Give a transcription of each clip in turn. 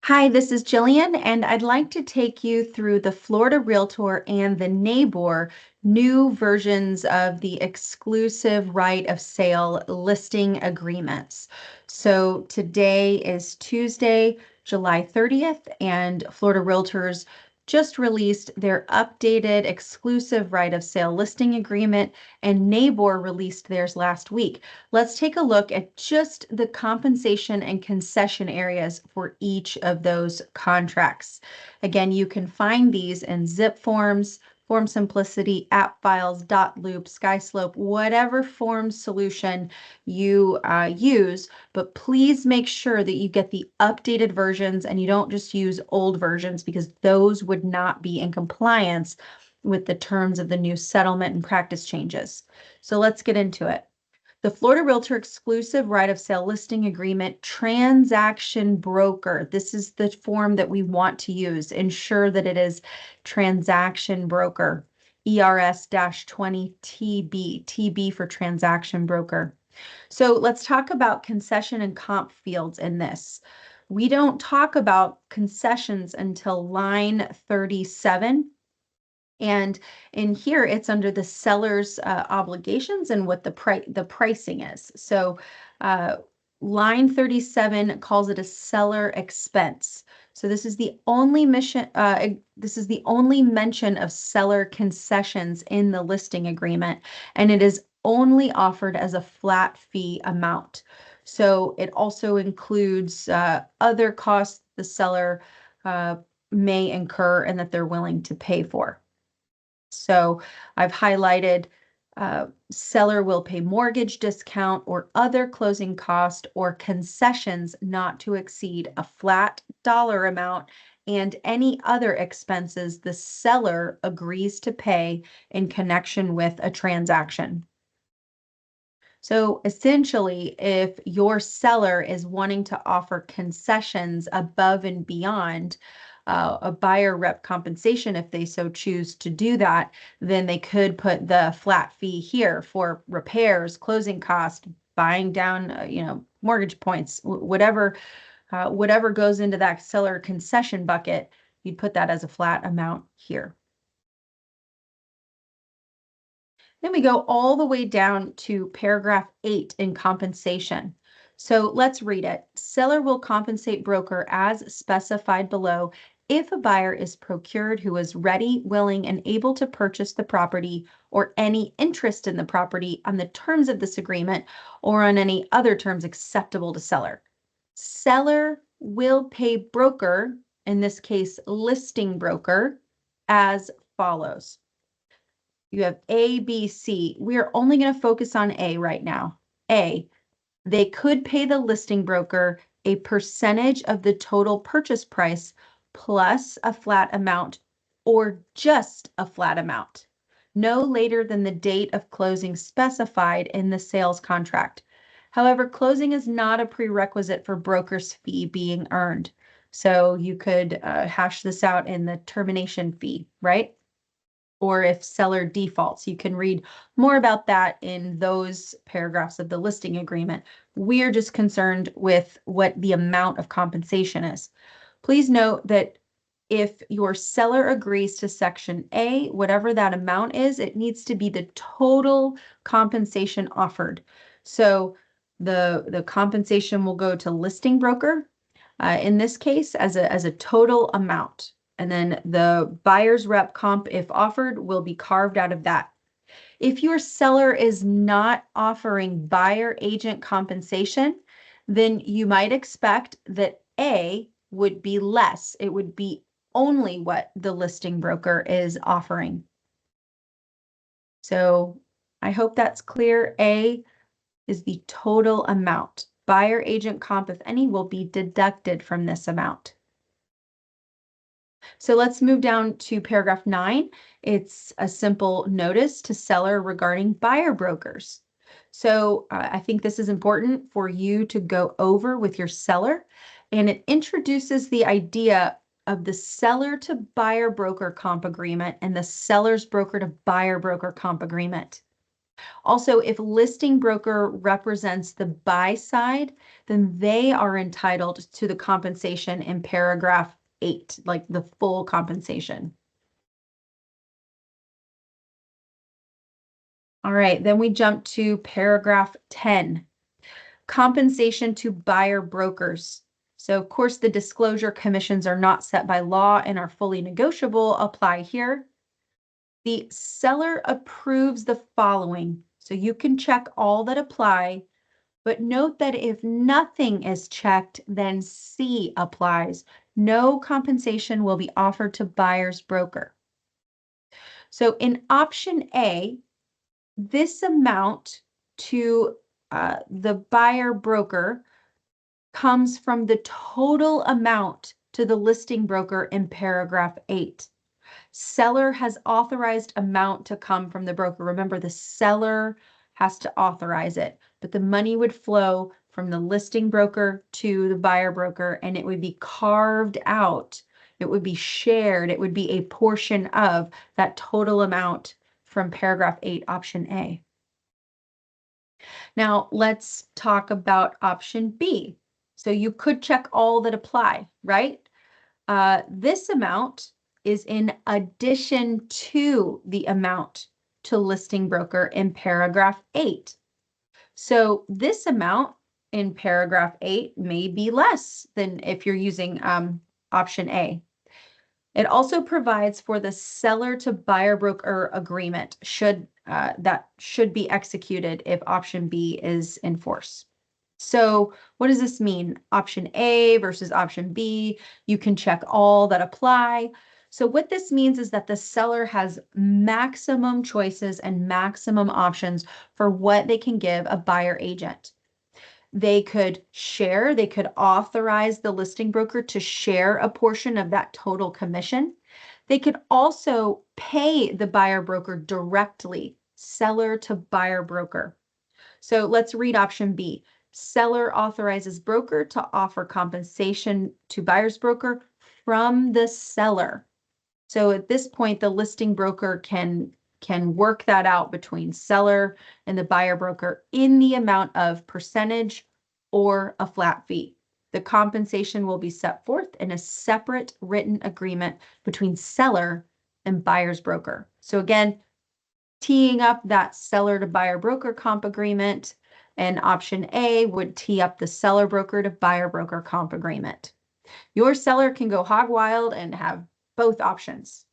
Hi, this is Jillian, and I'd like to take you through the Florida Realtor and the NABOR new versions of the exclusive right of sale listing agreements. So today is Tuesday, July 30th, and Florida Realtors just released their updated exclusive right of sale listing agreement, and NABOR released theirs last week. Let's take a look at just the compensation and concession areas for each of those contracts. Again, you can find these in zip forms, Form Simplicity, app files, dot loop, SkySlope, whatever form solution you use, but please make sure that you get the updated versions and you don't just use old versions because those would not be in compliance with the terms of the new settlement and practice changes. So let's get into it. The Florida Realtor exclusive right of sale listing agreement transaction broker. This is the form that we want to use. Ensure that it is transaction broker, ERS-20 TB, TB for transaction broker. So let's talk about concession and comp fields in this. We don't talk about concessions until line 37. And in here, it's under the seller's obligations and what the pricing is. So line 37 calls it a seller expense. So this is the only mention of seller concessions in the listing agreement, and it is only offered as a flat fee amount. So it also includes other costs the seller may incur and that they're willing to pay for. So I've highlighted seller will pay mortgage discount or other closing cost or concessions not to exceed a flat dollar amount and any other expenses the seller agrees to pay in connection with a transaction. So essentially, if your seller is wanting to offer concessions above and beyond a buyer rep compensation, if they so choose to do that, then they could put the flat fee here for repairs, closing cost, buying down, mortgage points, whatever goes into that seller concession bucket, you'd put that as a flat amount here. Then we go all the way down to paragraph 8 in compensation. So let's read it. Seller will compensate broker as specified below if a buyer is procured who is ready, willing, and able to purchase the property or any interest in the property on the terms of this agreement or on any other terms acceptable to seller. Seller will pay broker, in this case, listing broker, as follows. You have A, B, C. We are only going to focus on A right now. A, they could pay the listing broker a percentage of the total purchase price plus a flat amount or just a flat amount, no later than the date of closing specified in the sales contract. However, closing is not a prerequisite for broker's fee being earned. So you could hash this out in the termination fee, right? Or if seller defaults. You can read more about that in those paragraphs of the listing agreement. We're just concerned with what the amount of compensation is. Please note that if your seller agrees to Section A, whatever that amount is, it needs to be the total compensation offered. So the compensation will go to listing broker, in this case, as a total amount. And then the buyer's rep comp, if offered, will be carved out of that. If your seller is not offering buyer agent compensation, then you might expect that A would be less. It would be only what the listing broker is offering. So I hope that's clear. A is the total amount. Buyer agent comp, if any, will be deducted from this amount. So let's move down to paragraph 9. It's a simple notice to seller regarding buyer brokers. So I think this is important for you to go over with your seller, and it introduces the idea of the seller to buyer broker comp agreement and the seller's broker to buyer broker comp agreement. Also, if listing broker represents the buy side, then they are entitled to the compensation in paragraph 8, like the full compensation. All right, then we jump to paragraph 10, compensation to buyer brokers. So of course the disclosure commissions are not set by law and are fully negotiable, apply here. The seller approves the following. So you can check all that apply, but note that if nothing is checked, then C applies. No compensation will be offered to buyer's broker. So in option A, this amount to the buyer broker comes from the total amount to the listing broker in paragraph 8. Seller has authorized amount to come from the broker. Remember, the seller has to authorize it, but the money would flow from the listing broker to the buyer broker, and it would be carved out. It would be shared. It would be a portion of that total amount from paragraph 8, option A. Now let's talk about option B. So you could check all that apply, right? This amount is in addition to the amount to listing broker in paragraph 8. So this amount in paragraph 8 may be less than if you're using option A. It also provides for the seller to buyer broker agreement that should be executed if option B is in force. So what does this mean? Option A versus option B, you can check all that apply. So what this means is that the seller has maximum choices and maximum options for what they can give a buyer agent. They could authorize the listing broker to share a portion of that total commission. They could also pay the buyer broker directly, seller to buyer broker. So let's read option B. Seller authorizes broker to offer compensation to buyer's broker from the seller. So at this point, the listing broker can work that out between seller and the buyer broker in the amount of percentage or a flat fee. The compensation will be set forth in a separate written agreement between seller and buyer's broker. So again, teeing up that seller to buyer broker comp agreement, and option A would tee up the seller broker to buyer broker comp agreement. Your seller can go hog wild and have both options.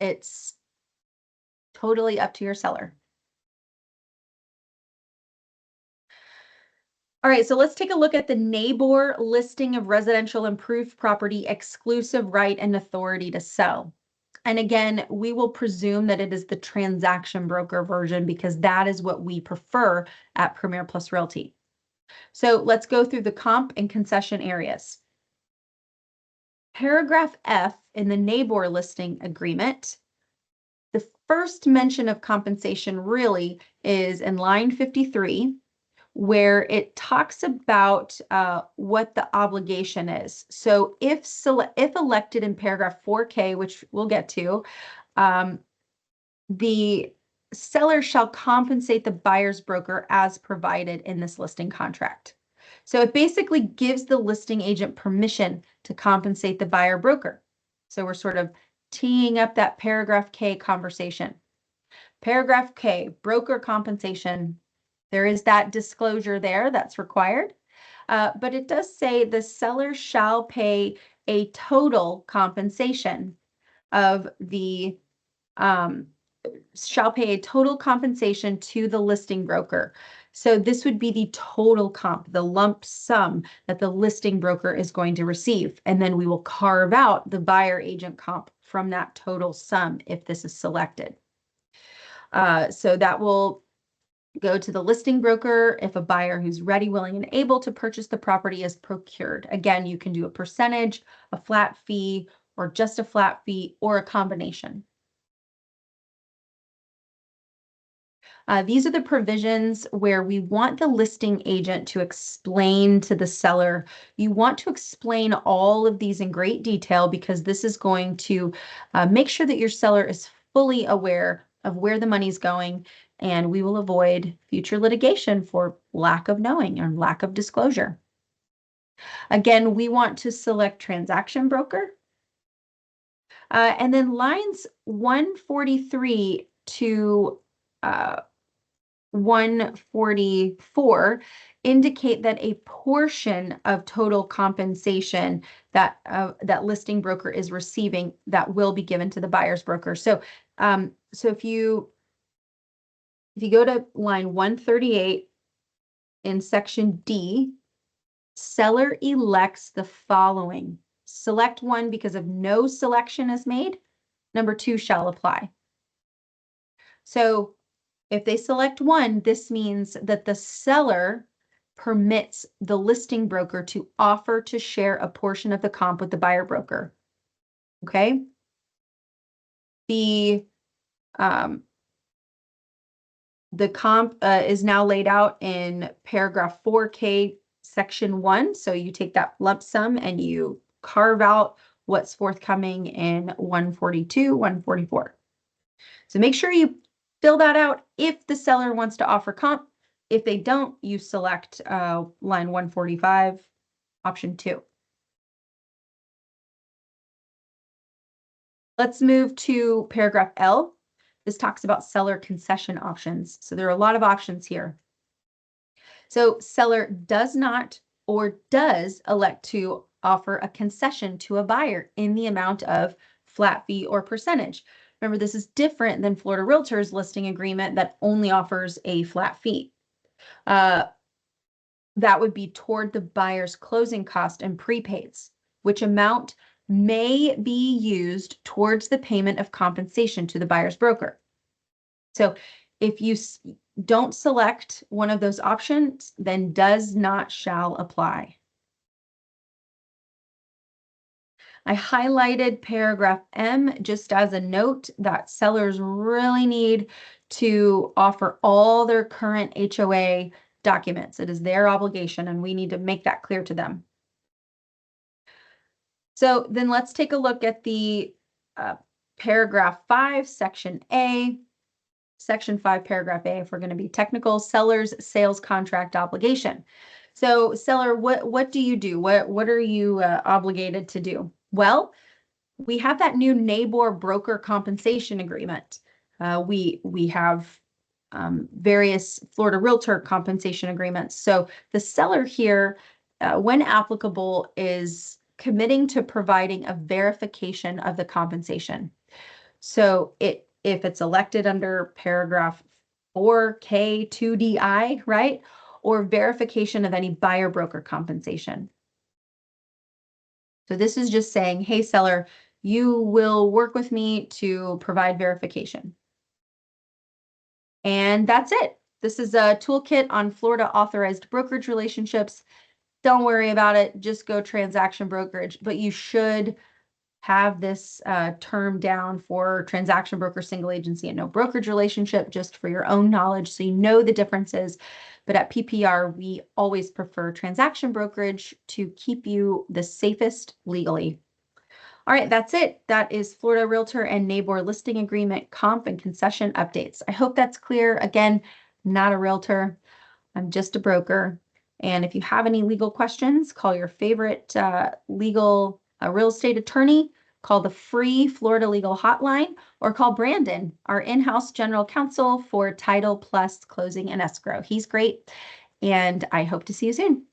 It's totally up to your seller. All right, so let's take a look at the NABOR listing of residential improved property exclusive right and authority to sell. And again, we will presume that it is the transaction broker version because that is what we prefer at Premiere Plus Realty. So let's go through the comp and concession areas. Paragraph F in the NABOR listing agreement, the first mention of compensation really is in line 53, where it talks about what the obligation is. So if elected in paragraph 4K, which we'll get to, the seller shall compensate the buyer's broker as provided in this listing contract. So it basically gives the listing agent permission to compensate the buyer broker. So we're sort of teeing up that paragraph K conversation. Paragraph K, broker compensation. There is that disclosure there that's required, but it does say the seller shall pay a total compensation of the shall pay a total compensation to the listing broker. So this would be the total comp, the lump sum that the listing broker is going to receive. And then we will carve out the buyer agent comp from that total sum if this is selected. So that will go to the listing broker if a buyer who's ready, willing, and able to purchase the property is procured. Again, you can do a percentage, a flat fee, or just a flat fee, or a combination. These are the provisions where we want the listing agent to explain to the seller. You want to explain all of these in great detail because this is going to make sure that your seller is fully aware of where the money's going and we will avoid future litigation for lack of knowing or lack of disclosure. Again, we want to select transaction broker. And then lines 143 to 144 indicate that a portion of total compensation that that listing broker is receiving that will be given to the buyer's broker. So, if you go to line 138 in section D, seller elects the following. Select one because of no selection is made. Number two shall apply. So if they select one, this means that the seller permits the listing broker to offer to share a portion of the comp with the buyer broker. Okay. The comp is now laid out in paragraph 4K section 1. So you take that lump sum and you carve out what's forthcoming in 142, 144. So make sure you fill that out if the seller wants to offer comp. If they don't, you select line 145, option 2. Let's move to paragraph L. This talks about seller concession options. So there are a lot of options here. So seller does not or does elect to offer a concession to a buyer in the amount of flat fee or percentage. Remember, this is different than Florida Realtor's listing agreement that only offers a flat fee. That would be toward the buyer's closing cost and prepaids, which amount may be used towards the payment of compensation to the buyer's broker. So if you don't select one of those options, then does not shall apply. I highlighted paragraph M just as a note that sellers really need to offer all their current HOA documents. It is their obligation, and we need to make that clear to them. So then let's take a look at the paragraph 5, section A. Section 5, paragraph A, if we're going to be technical, seller's sales contract obligation. So seller, what do you do? What are you obligated to do? Well, we have that new NABOR broker compensation agreement. We have various Florida Realtor compensation agreements. So the seller here, when applicable, is committing to providing a verification of the compensation. So if it's elected under paragraph 4K2DI, right? Or verification of any buyer broker compensation. So this is just saying, hey, seller, you will work with me to provide verification. And that's it. This is a toolkit on Florida authorized brokerage relationships. Don't worry about it. Just go transaction brokerage, but you should have this term down for transaction broker, single agency, and no brokerage relationship, just for your own knowledge, so you know the differences. But at PPR, we always prefer transaction brokerage to keep you the safest legally. All right, that's it. That is Florida Realtor and NABOR listing agreement, comp, and concession updates. I hope that's clear. Again, not a realtor. I'm just a broker. And if you have any legal questions, call your favorite legal real estate attorney, call the free Florida Legal Hotline, or call Brandon, our in-house general counsel for title plus closing and escrow. He's great, and I hope to see you soon.